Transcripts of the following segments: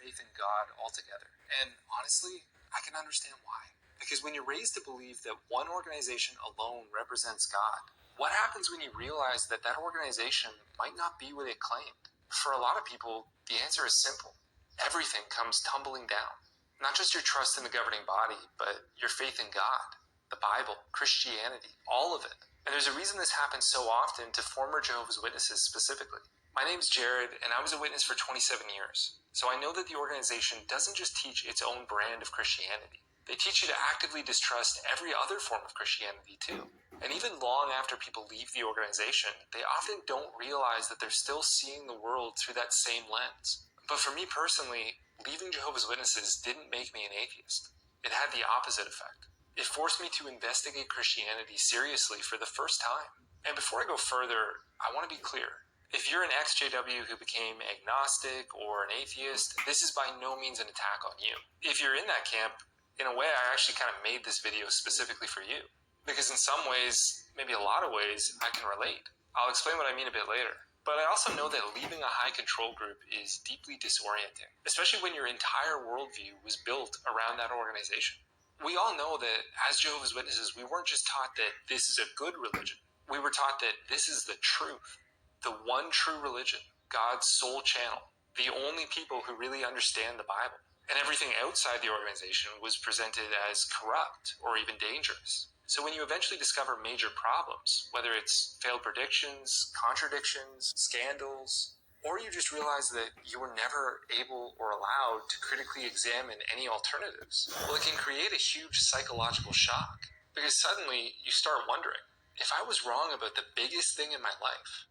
faith in God altogether. And honestly, I can understand why. Because when you're raised to believe that one organization alone represents God, what happens when you realize that that organization might not be what it claimed? For a lot of people, the answer is simple. Everything comes tumbling down. Not just your trust in the governing body, but your faith in God, the Bible, Christianity, all of it. And there's a reason this happens so often to former Jehovah's Witnesses specifically. My name's Jared, and I was a witness for 27 years. So I know that the organization doesn't just teach its own brand of Christianity. They teach you to actively distrust every other form of Christianity too. And even long after people leave the organization, they often don't realize that they're still seeing the world through that same lens. But for me personally, leaving Jehovah's Witnesses didn't make me an atheist. It had the opposite effect. It forced me to investigate Christianity seriously for the first time. And before I go further, I want to be clear. If you're an ex-JW who became agnostic or an atheist, this is by no means an attack on you. If you're in that camp, in a way, I actually kind of made this video specifically for you. Because in some ways, maybe a lot of ways, I can relate. I'll explain what I mean a bit later. But I also know that leaving a high control group is deeply disorienting, especially when your entire worldview was built around that organization. We all know that as Jehovah's Witnesses, we weren't just taught that this is a good religion. We were taught that this is the truth, the one true religion, God's sole channel, the only people who really understand the Bible. And everything outside the organization was presented as corrupt or even dangerous. So when you eventually discover major problems, whether it's failed predictions, contradictions, scandals, or you just realize that you were never able or allowed to critically examine any alternatives, well, it can create a huge psychological shock. Because suddenly you start wondering, if I was wrong about the biggest thing in my life,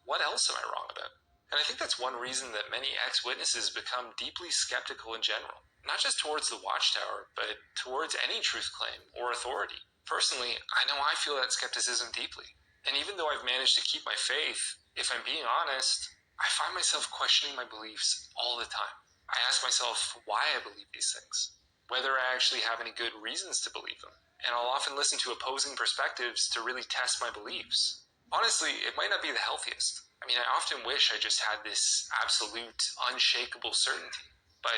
what else am I wrong about? And I think that's one reason that many ex-witnesses become deeply skeptical in general, not just towards the Watchtower, but towards any truth claim or authority. Personally, I know I feel that skepticism deeply. And even though I've managed to keep my faith, if I'm being honest, I find myself questioning my beliefs all the time. I ask myself why I believe these things, whether I actually have any good reasons to believe them. And I'll often listen to opposing perspectives to really test my beliefs. Honestly, it might not be the healthiest. I mean, I often wish I just had this absolute, unshakable certainty, but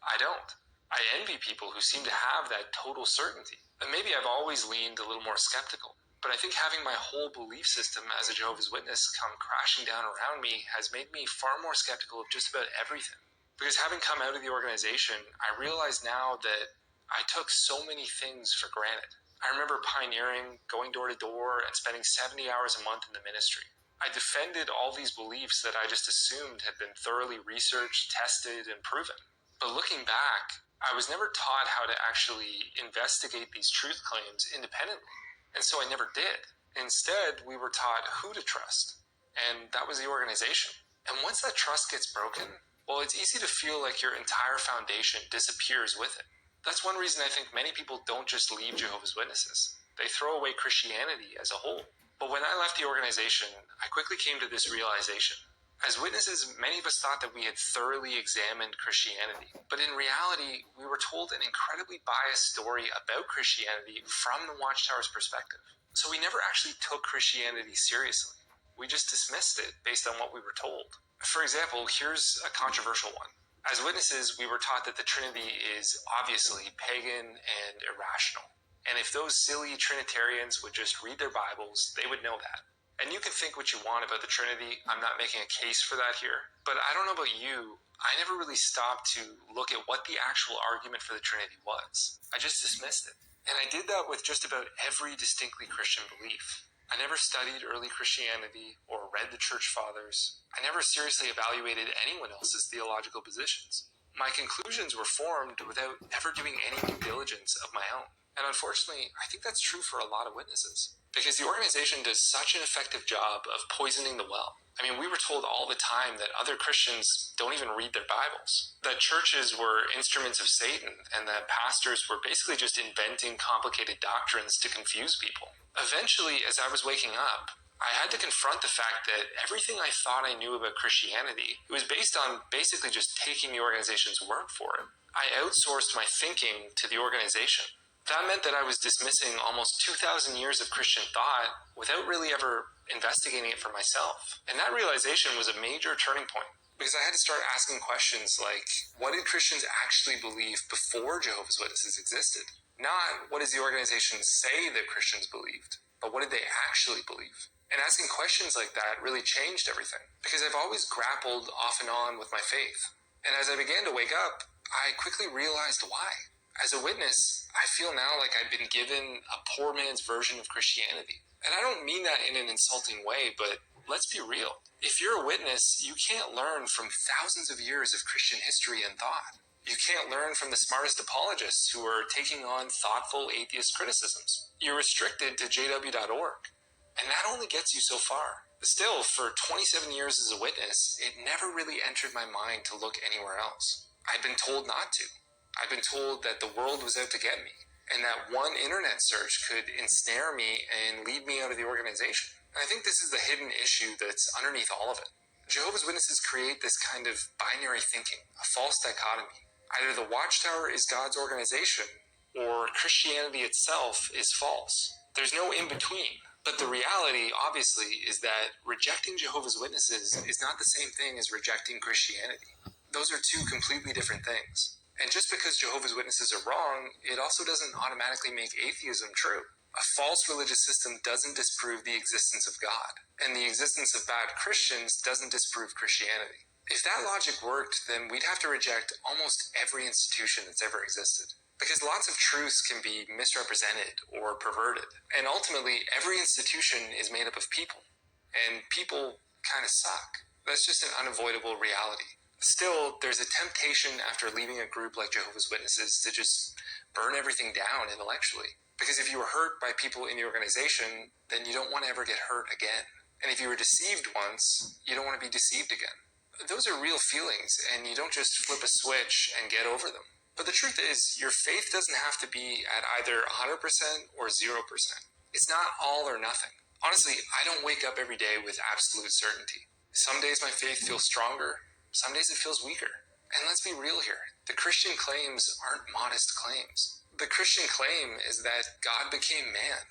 I don't. I envy people who seem to have that total certainty. And maybe I've always leaned a little more skeptical, but I think having my whole belief system as a Jehovah's Witness come crashing down around me has made me far more skeptical of just about everything. Because having come out of the organization, I realize now that I took so many things for granted. I remember pioneering, going door to door, and spending 70 hours a month in the ministry. I defended all these beliefs that I just assumed had been thoroughly researched, tested, and proven. But looking back, I was never taught how to actually investigate these truth claims independently. And so I never did. Instead, we were taught who to trust. And that was the organization. And once that trust gets broken, well, it's easy to feel like your entire foundation disappears with it. That's one reason I think many people don't just leave Jehovah's Witnesses. They throw away Christianity as a whole. But when I left the organization, I quickly came to this realization. As witnesses, many of us thought that we had thoroughly examined Christianity. But in reality, we were told an incredibly biased story about Christianity from the Watchtower's perspective. So we never actually took Christianity seriously. We just dismissed it based on what we were told. For example, here's a controversial one. As witnesses, we were taught that the Trinity is obviously pagan and irrational. And if those silly Trinitarians would just read their Bibles, they would know that. And you can think what you want about the Trinity. I'm not making a case for that here. But I don't know about you, I never really stopped to look at what the actual argument for the Trinity was. I just dismissed it. And I did that with just about every distinctly Christian belief. I never studied early Christianity or read the Church Fathers. I never seriously evaluated anyone else's theological positions. My conclusions were formed without ever doing any due diligence of my own. And unfortunately, I think that's true for a lot of witnesses. Because the organization does such an effective job of poisoning the well. I mean, we were told all the time that other Christians don't even read their Bibles, that churches were instruments of Satan, and that pastors were basically just inventing complicated doctrines to confuse people. Eventually, as I was waking up, I had to confront the fact that everything I thought I knew about Christianity, it was based on basically just taking the organization's word for it. I outsourced my thinking to the organization. That meant that I was dismissing almost 2,000 years of Christian thought without really ever investigating it for myself. And that realization was a major turning point. because I had to start asking questions like, what did Christians actually believe before Jehovah's Witnesses existed? Not what does the organization say that Christians believed, but what did they actually believe? And asking questions like that really changed everything, because I've always grappled off and on with my faith. And as I began to wake up, I quickly realized why. As a witness, I feel now like I've been given a poor man's version of Christianity. And I don't mean that in an insulting way, but let's be real. If you're a witness, you can't learn from thousands of years of Christian history and thought. You can't learn from the smartest apologists who are taking on thoughtful atheist criticisms. You're restricted to jw.org. And that only gets you so far. Still, for 27 years as a witness, it never really entered my mind to look anywhere else. I'd been told not to. I'd been told that the world was out to get me, and that one internet search could ensnare me and lead me out of the organization. And I think this is the hidden issue that's underneath all of it. Jehovah's Witnesses create this kind of binary thinking, a false dichotomy. Either the Watchtower is God's organization, or Christianity itself is false. There's no in-between. But the reality, obviously, is that rejecting Jehovah's Witnesses is not the same thing as rejecting Christianity. Those are two completely different things. And just because Jehovah's Witnesses are wrong, it also doesn't automatically make atheism true. A false religious system doesn't disprove the existence of God, and the existence of bad Christians doesn't disprove Christianity. If that logic worked, then we'd have to reject almost every institution that's ever existed. Because lots of truths can be misrepresented or perverted. And ultimately, every institution is made up of people. And people kind of suck. That's just an unavoidable reality. Still, there's a temptation after leaving a group like Jehovah's Witnesses to just burn everything down intellectually. Because if you were hurt by people in the organization, then you don't want to ever get hurt again. And if you were deceived once, you don't want to be deceived again. Those are real feelings, and you don't just flip a switch and get over them. But the truth is, your faith doesn't have to be at either 100% or 0%. It's not all or nothing. Honestly, I don't wake up every day with absolute certainty. Some days my faith feels stronger, some days it feels weaker. And let's be real here, the Christian claims aren't modest claims. The Christian claim is that God became man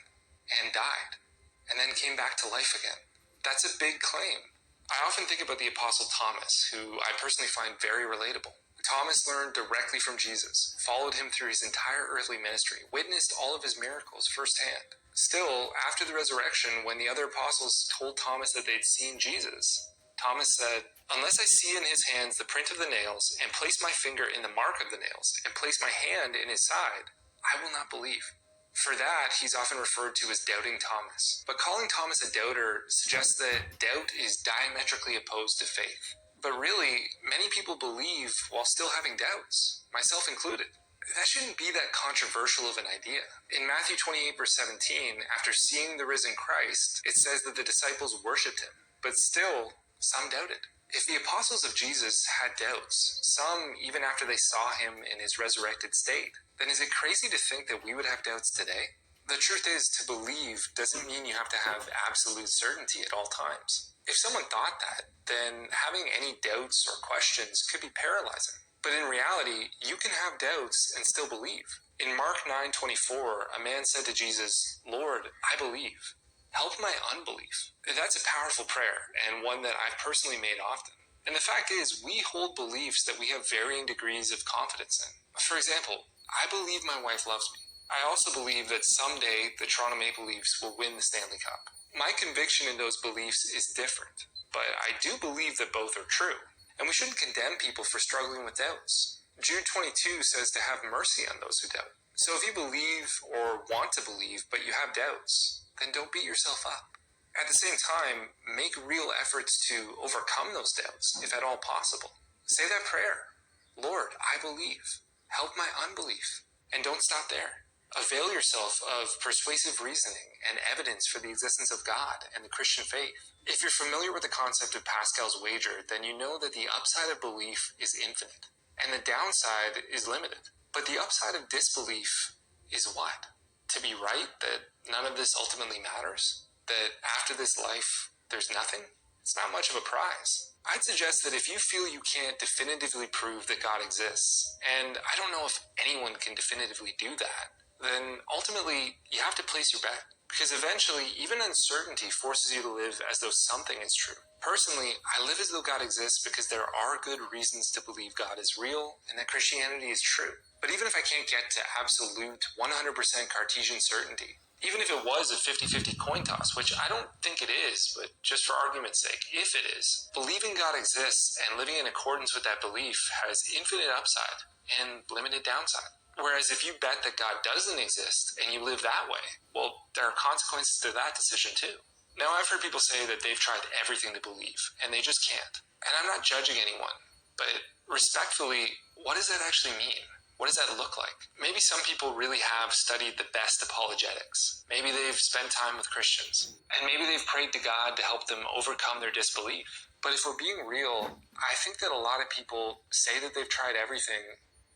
and died, and then came back to life again. That's a big claim. I often think about the Apostle Thomas, who I personally find very relatable. Thomas learned directly from Jesus, followed him through his entire earthly ministry, witnessed all of his miracles firsthand. Still, after the resurrection, when the other apostles told Thomas that they'd seen Jesus, Thomas said, "Unless I see in his hands the print of the nails, and place my finger in the mark of the nails, and place my hand in his side, I will not believe." For that, he's often referred to as doubting Thomas. But calling Thomas a doubter suggests that doubt is diametrically opposed to faith. But really, many people believe while still having doubts, myself included. That shouldn't be that controversial of an idea. In Matthew 28, verse 17, after seeing the risen Christ, it says that the disciples worshipped him, but still, some doubted. If the apostles of Jesus had doubts, some even after they saw him in his resurrected state, then is it crazy to think that we would have doubts today? The truth is, to believe doesn't mean you have to have absolute certainty at all times. If someone thought that, then having any doubts or questions could be paralyzing. But in reality, you can have doubts and still believe. In Mark 9:24, a man said to Jesus, "Lord, I believe. Help my unbelief." That's a powerful prayer, and one that I've personally made often. And the fact is, we hold beliefs that we have varying degrees of confidence in. For example, I believe my wife loves me. I also believe that someday the Toronto Maple Leafs will win the Stanley Cup. My conviction in those beliefs is different, but I do believe that both are true. And we shouldn't condemn people for struggling with doubts. Jude 22 says to have mercy on those who doubt. So if you believe or want to believe, but you have doubts, then don't beat yourself up. At the same time, make real efforts to overcome those doubts, if at all possible. Say that prayer. Lord, I believe. Help my unbelief. And don't stop there. Avail yourself of persuasive reasoning and evidence for the existence of God and the Christian faith. If you're familiar with the concept of Pascal's wager, then you know that the upside of belief is infinite, and the downside is limited. But the upside of disbelief is what? To be right that none of this ultimately matters? That after this life, there's nothing? It's not much of a prize. I'd suggest that if you feel you can't definitively prove that God exists, and I don't know if anyone can definitively do that, then ultimately you have to place your bet. Because eventually, even uncertainty forces you to live as though something is true. Personally, I live as though God exists because there are good reasons to believe God is real and that Christianity is true. But even if I can't get to absolute 100% Cartesian certainty, even if it was a 50-50 coin toss, which I don't think it is, but just for argument's sake, if it is, believing God exists and living in accordance with that belief has infinite upside and limited downside. Whereas if you bet that God doesn't exist and you live that way, well, there are consequences to that decision too. Now, I've heard people say that they've tried everything to believe, and they just can't. And I'm not judging anyone, but respectfully, what does that actually mean? What does that look like? Maybe some people really have studied the best apologetics. Maybe they've spent time with Christians. And maybe they've prayed to God to help them overcome their disbelief. But if we're being real, I think that a lot of people say that they've tried everything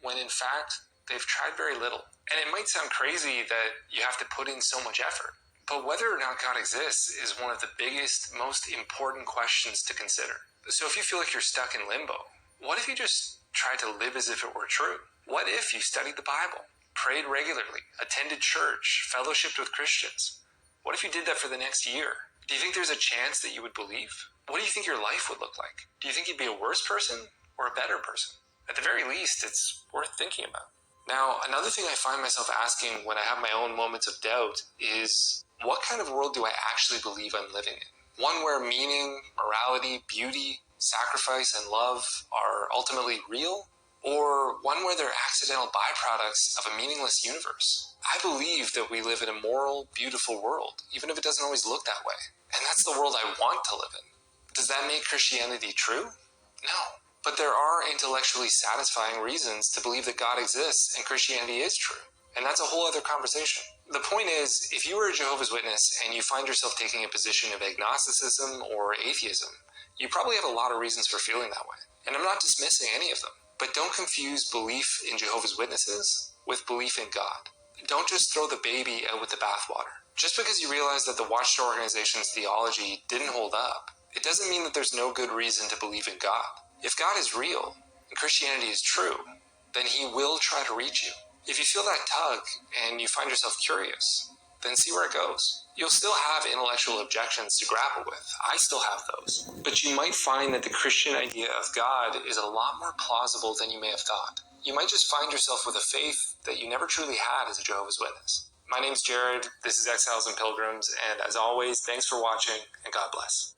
when in fact, they've tried very little. And it might sound crazy that you have to put in so much effort. But whether or not God exists is one of the biggest, most important questions to consider. So if you feel like you're stuck in limbo, what if you just tried to live as if it were true? What if you studied the Bible, prayed regularly, attended church, fellowshipped with Christians? What if you did that for the next year? Do you think there's a chance that you would believe? What do you think your life would look like? Do you think you'd be a worse person or a better person? At the very least, it's worth thinking about. Now, another thing I find myself asking when I have my own moments of doubt is, what kind of world do I actually believe I'm living in? One where meaning, morality, beauty, sacrifice, and love are ultimately real? Or one where they're accidental byproducts of a meaningless universe? I believe that we live in a moral, beautiful world, even if it doesn't always look that way. And that's the world I want to live in. Does that make Christianity true? No. But there are intellectually satisfying reasons to believe that God exists and Christianity is true. And that's a whole other conversation. The point is, if you were a Jehovah's Witness and you find yourself taking a position of agnosticism or atheism, you probably have a lot of reasons for feeling that way. And I'm not dismissing any of them. But don't confuse belief in Jehovah's Witnesses with belief in God. Don't just throw the baby out with the bathwater. Just because you realize that the Watchtower organization's theology didn't hold up, it doesn't mean that there's no good reason to believe in God. If God is real and Christianity is true, then he will try to reach you. If you feel that tug and you find yourself curious, then see where it goes. You'll still have intellectual objections to grapple with. I still have those. But you might find that the Christian idea of God is a lot more plausible than you may have thought. You might just find yourself with a faith that you never truly had as a Jehovah's Witness. My name's Jared, this is Exiles and Pilgrims, and as always, thanks for watching, and God bless.